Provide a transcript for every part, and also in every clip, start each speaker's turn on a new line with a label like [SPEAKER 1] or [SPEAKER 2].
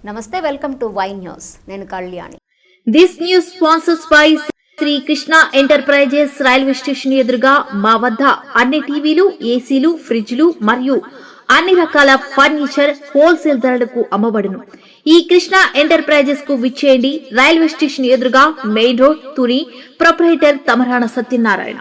[SPEAKER 1] నమస్తే, welcome to Y news. నేను Kalyani.
[SPEAKER 2] This news sponsors by Shri Krishna enterprises. Railway station ఎదురుగా మా వద్ద అన్ని టీవీలు, ఏసీలు, ఫ్రిడ్జ్లు మరియు అన్ని రకాల ఫర్నిచర్ హోల్సేల్ ధరలకు అమ్మబడును. ఈ కృష్ణ ఎంటర్ప్రైజెస్ కు విచ్చేయండి. రైల్వే స్టేషన్ ఎదురుగా, main road, Tuni. Proprietor Tamarana Satyanarayana.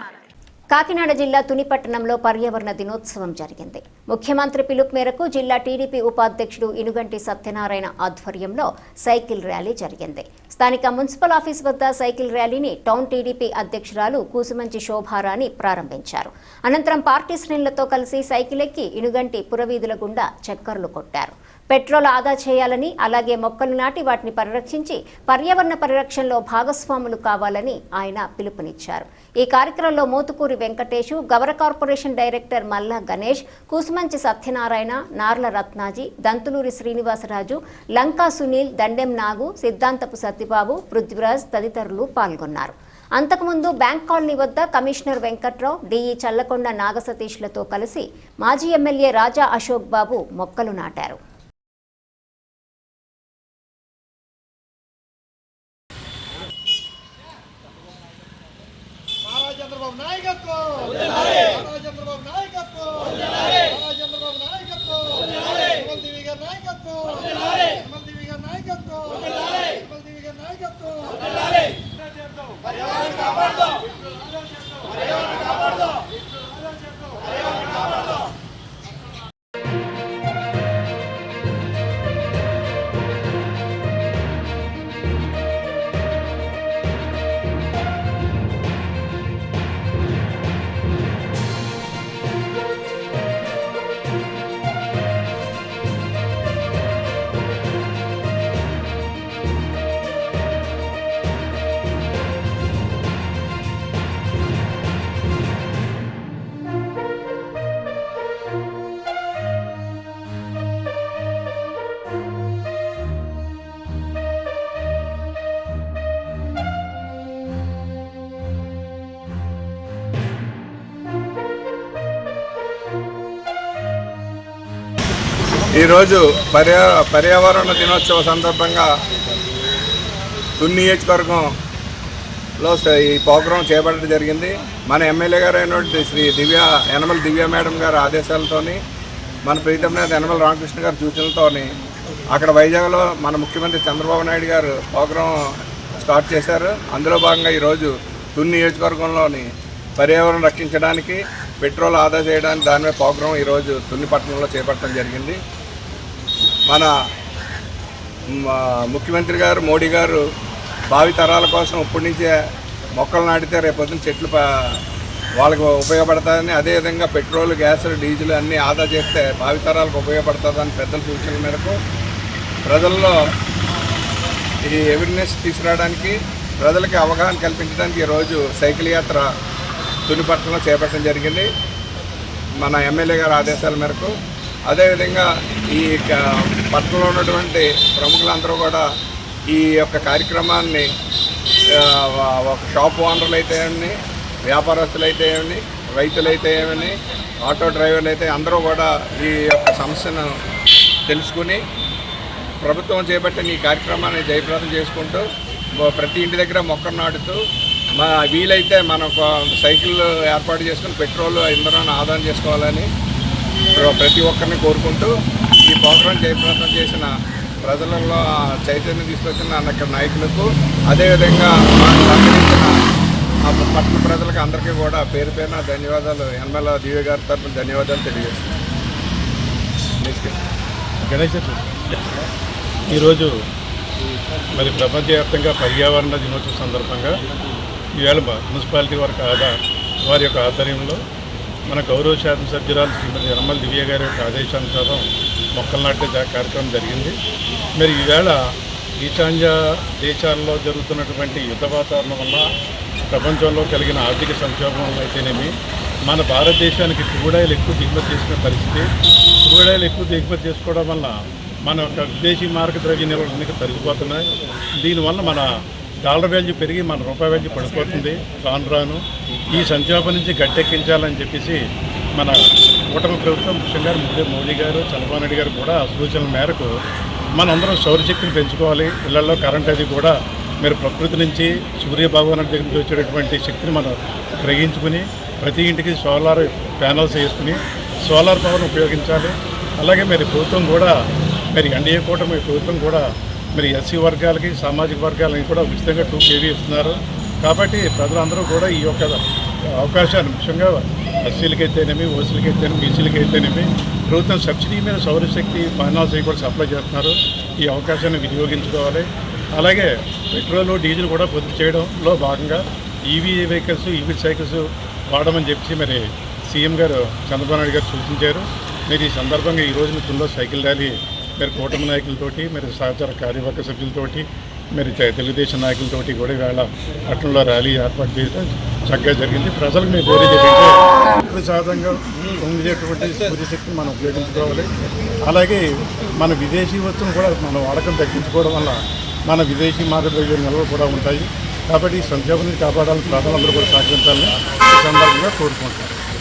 [SPEAKER 1] Kakinada జిల్లా తుని పట్టణంలో పర్యావరణ దినోత్సవం జరిగింది. ముఖ్యమంత్రి పిలుపు మేరకు జిల్లా టీడీపీ ఉపాధ్యక్షుడు ఇనుగంటి సత్యనారాయణ ఆధ్వర్యంలో సైకిల్ ర్యాలీ జరిగింది. స్థానిక మున్సిపల్ ఆఫీస్ వద్ద సైకిల్ ర్యాలీని టౌన్ టీడీపీ అధ్యక్షురాలు కూసుమంచి శోభారాణి ప్రారంభించారు. అనంతరం పార్టీ శ్రేణులతో కలిసి సైకిల్ ఎక్కి ఇనుగంటి పురవీధుల గుండా చక్కర్లు కొట్టారు. పెట్రోల్ ఆదా చేయాలని, అలాగే మొక్కలు నాటి వాటిని పరిరక్షించి పర్యావరణ పరిరక్షణలో భాగస్వాములు కావాలని ఆయన పిలుపునిచ్చారు. ఈ కార్యక్రమంలో మోతుకూరి వెంకటేశు, గవర కార్పొరేషన్ డైరెక్టర్ మల్లా గణేష్, కూసుమంచి సత్యనారాయణ, నార్ల రత్నాజీ, దంతులూరి శ్రీనివాసరాజు, లంకా సునీల్, దండెం నాగు, సిద్ధాంతపు సత్యబాబు, పృథ్వీరాజ్ తదితరులు పాల్గొన్నారు. అంతకుముందు బ్యాంక్ కాలనీ వద్ద కమిషనర్ వెంకట్రావు, డిఈ చల్లకొండ నాగసతీష్లతో కలిసి మాజీ ఎమ్మెల్యే రాజా అశోక్ బాబు మొక్కలు నాటారు.
[SPEAKER 3] చంద్రబాబు నాయకత్వం, చంద్రబాబు నాయకత్వం, చంద్రబాబు నాయకత్వం, నిర్మల్ దేవి గారి నాయకత్వం, నిర్మల్ దేవి గారి నాయకత్వం, నిర్మల్ దేవి గారి నాయకత్వం. పర్యావరణ కాపాడదాం, పర్యావరణ కాపాడదాం, పర్యావరణ కాపాడదాం. ఈరోజు పర్యావరణ దినోత్సవ సందర్భంగా తుని నియోజకవర్గంలో ఈ ప్రోగ్రాం చేపట్టడం జరిగింది. మన ఎమ్మెల్యే గారు అయినటువంటి శ్రీ యనమల దివ్య మేడం గారి ఆదేశాలతో, మన ప్రీతం నేత యనమల రామకృష్ణ గారి సూచనలతో అక్కడ వైజాగ్లో మన ముఖ్యమంత్రి చంద్రబాబు నాయుడు గారు ప్రోగ్రాం స్టార్ట్ చేశారు. అందులో భాగంగా ఈరోజు తుని నియోజకవర్గంలోని పర్యావరణం రక్షించడానికి, పెట్రోల్ ఆదా చేయడానికి దాని మీద ప్రోగ్రాం ఈరోజు తుని పట్టణంలో చేపట్టడం జరిగింది. మన ముఖ్యమంత్రి గారు మోడీ గారు భావి తరాల కోసం ఇప్పటి నుంచే మొక్కలు నాటితే రేపొద్దున చెట్లు వాళ్ళకి ఉపయోగపడతాయని, అదేవిధంగా పెట్రోల్, గ్యాస్, డీజిల్ అన్నీ ఆదా చేస్తే భావి తరాలకు ఉపయోగపడుతుందని పెద్దల సూచనల మేరకు ప్రజల్లో ఈ అవేర్నెస్ తీసుకురావడానికి, ప్రజలకి అవగాహన కల్పించడానికి ఈరోజు సైకిల్ యాత్ర తుని పట్టణంలో చేపట్టడం జరిగింది మన ఎమ్మెల్యే గారి ఆదేశాల మేరకు. అదేవిధంగా ఈ పట్టణంలో ఉన్నటువంటి ప్రముఖులందరూ కూడా ఈ యొక్క కార్యక్రమాన్ని, ఒక షాప్ ఓనర్లు అయితే ఏమని, వ్యాపారస్తులు అయితే ఏమని, రైతులు అయితే ఏమని, ఆటో డ్రైవర్లు అయితే అందరూ కూడా ఈ యొక్క సమస్యను తెలుసుకుని ప్రభుత్వం చేపట్టిన ఈ కార్యక్రమాన్ని జయప్రదం చేసుకుంటూ ప్రతి ఇంటి దగ్గర మొక్కలు నాటుతూ వీలైతే మనం సైకిల్ ఏర్పాటు చేసుకుని పెట్రోల్, ఇంధనాన్ని ఆదా చేసుకోవాలని ప్రతి ఒక్కరిని కోరుకుంటూ ఈ ప్రోగ్రాం జయప్రదం చేసిన ప్రజలలో చైతన్యం తీసుకొచ్చిన అక్కడ నాయకులకు, అదేవిధంగా సహకరించిన పట్టణ ప్రజలకు అందరికీ కూడా పేరు పేరున ధన్యవాదాలు, యనమల దివ్య గారి తరఫున ధన్యవాదాలు తెలియజేస్తున్నాను.
[SPEAKER 4] ఈరోజు మరి ప్రపంచవ్యాప్తంగా పర్యావరణ దినోత్సవం సందర్భంగా ఈవేళ మున్సిపాలిటీ వారి యొక్క ఆధ్వర్యంలో మన గౌరవ శాసనసభ్యురాలు శ్రీమతి యనమల దివ్య గారి యొక్క ఆదేశానుసారం మొక్కలు నాటే కార్యక్రమం జరిగింది. మరి ఈవేళ ఈశాన్య దేశాల్లో జరుగుతున్నటువంటి యుద్ధ వాతావరణం వల్ల, ప్రపంచంలో కలిగిన ఆర్థిక సంక్షోభం వల్ల అయితేనేమి, మన భారతదేశానికి క్రూడాయిలు ఎక్కువ దిగుమతి చేసుకునే పరిస్థితి. క్రూడాయిలు ఎక్కువ దిగుమతి చేసుకోవడం వల్ల మన యొక్క విదేశీ మార్గ ద్రవ్య నిల్వలు తరిగిపోతున్నాయి. దీనివల్ల మన డాలర్ వాల్యూ పెరిగి మన రూపాయి వాల్యూ పడిపోతుంది రాను. ఈ సంక్షోభం నుంచి గట్టెక్కించాలని చెప్పేసి మన కూటమి ప్రభుత్వం ముఖ్యంగా మోడీ గారు, చంద్రబాబు నాయుడు గారు కూడా సూచనల మేరకు మనందరం సౌరశక్తిని పెంచుకోవాలి. ఇళ్లలో కరెంట్ అది కూడా మీరు ప్రకృతి నుంచి సూర్య భగవానుడి దగ్గర నుంచి వచ్చేటటువంటి శక్తిని మనం గ్రహించుకుని ప్రతి ఇంటికి సోలార్ ప్యానల్స్ వేసుకుని సోలార్ పవర్ ఉపయోగించాలి. అలాగే మరి ప్రభుత్వం కూడా మరి ఎన్డీఏ కూటమి ప్రభుత్వం కూడా మరి ఎస్సీ వర్గాలకి సామాజిక వర్గాలకి కూడా ఉచితంగా 2 kV ఇస్తున్నారు. కాబట్టి ప్రజలందరూ కూడా ఈ యొక్క అవకాశాన్ని ముఖ్యంగా ఎస్సీలకి అయితేనేమి, ఓసీలకి అయితేనేమి, బీసీలకి అయితేనేమి ప్రభుత్వం సబ్సిడీ మీద సౌరశక్తి ప్యానల్స్ కూడా సప్లై చేస్తున్నారు. ఈ అవకాశాన్ని వినియోగించుకోవాలి. అలాగే పెట్రోలు డీజిల్ కూడా పొదుపు చేయడంలో భాగంగా ఈవీ వెహికల్స్, ఈవీ సైకిల్స్ వాడమని చెప్పి మరి సీఎం గారు చంద్రబాబు నాయుడు గారు సూచించారు. మీరు ఈ సందర్భంగా ఈ రోజున తుల్లో సైకిల్ ర్యాలీ మీరు కూటమి నాయకులతోటి, మరి సహచార కార్యవర్గ సభ్యులతోటి, మరి తెలుగుదేశం నాయకులతోటి కూడా ఇవాళ పట్టణంలో ర్యాలీ ఏర్పాటు చేయడం చక్కగా జరిగింది. ప్రజలకు మేము కోరేది ఏంటంటే ప్రసాదంగా పొందేటువంటి సూర్యశక్తిని మనం ఉపయోగించుకోవాలి. అలాగే మన విదేశీ వస్తువును కూడా మనం వాడకం తగ్గించుకోవడం వల్ల మన విదేశీ మార్గద్రవ్య నిల్వలు కూడా ఉంటాయి. కాబట్టి ఈ సంక్షేమాన్ని కాపాడాలని ప్రజలందరూ కూడా సహకరించాలని ఈ సందర్భంగా కోరుకుంటున్నాం.